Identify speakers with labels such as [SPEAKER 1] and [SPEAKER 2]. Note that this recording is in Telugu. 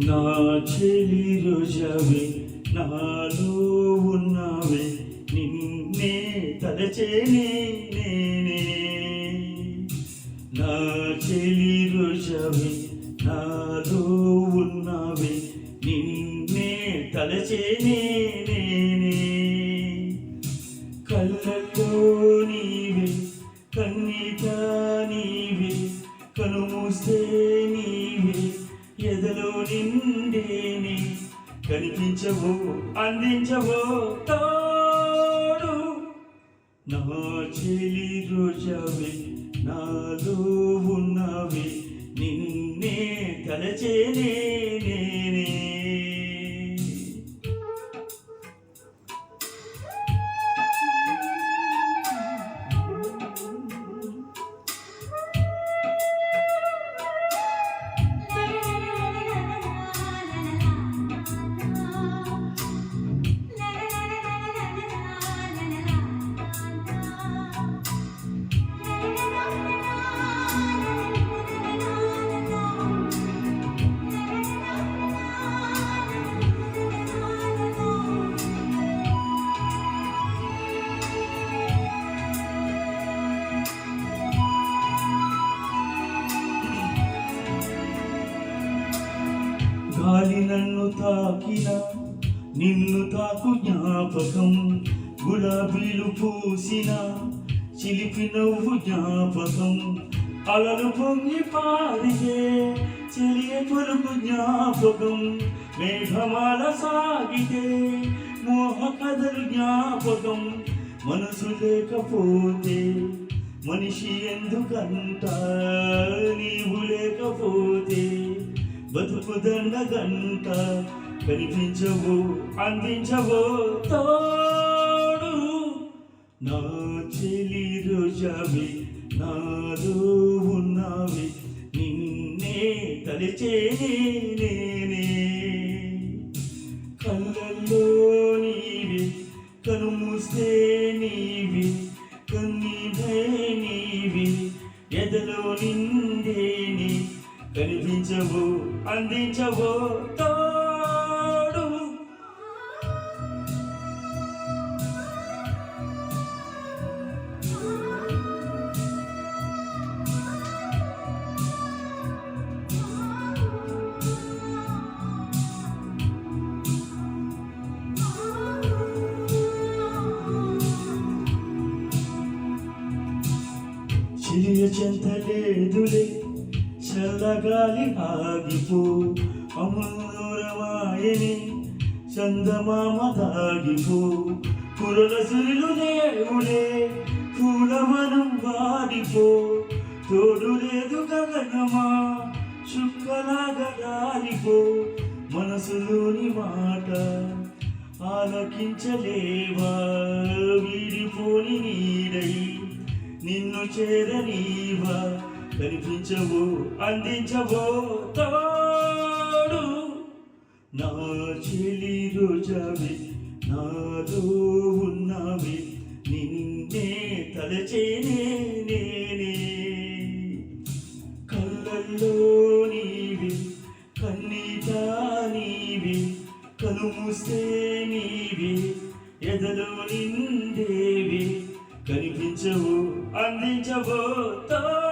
[SPEAKER 1] నా చెలి రోజావే నాలో ఉన్నావే నిన్నే తలచేనే నేనే. నా చెలి రోజావే నాలో ఉన్నావే నిన్నే తలచేనే నేనే. కళ్ళల్లో నీవే కన్నీట నీవే కనుమూస్తే నీవే ఎదలో నిండేని కనిపించవో అందించవో తోడు. నా చెలి రోజావే నాలో ఉన్నావే నిన్నే తలచేనే నేనే. గాలి నన్ను తాకిన నిన్ను తాకు జ్ఞాపకం, గులాబీలు పూసిన చిలిపి నవ్వు జ్ఞాపకం, అలలు పొంగి పారితే చెలియ పలుకు జ్ఞాపకం, మేఘమాల సాగితే మోహ కథలు జ్ఞాపకం. మనసు లేకపోతే మనిషి ఎందుకంట, నీవు లేకపోతే బతుకు దండగంట. కనిపించవు అందించవో తోడు. నా చెలి రోజావే నాలో ఉన్నావే నిన్నే తలచేనే నేనే. కళ్ళల్లో నీవే కనుమూస్తే నీవే కన్నీడే నీవే ఎదలో నిండేని కనిపించవు అందించవో తోడు. చిలియ చెంతలేదులే చల్లగాలి ఆగిపో, అమూరమాయని చందమామ దాగిపో, కురల సురులు దేవులే పూలవనం వాడిపో. తోడు లేదు గగనమా చుక్కలాగా దారిపో, మనసులోని మాట ఆలకించలేవా, వీడిపోని నీడై నిన్ను చేరనీవా. కనిపించవు అందించవో తోడు. నా చెలి రోజావే నాలో ఉన్నావే నిన్నే తలచేనే నేనే. కళ్ళల్లో నీవే కన్నీట నీవే కనుమూస్తే నీవే ఎదలో నిండేవి. కనిపించవు అందించవో తోడు.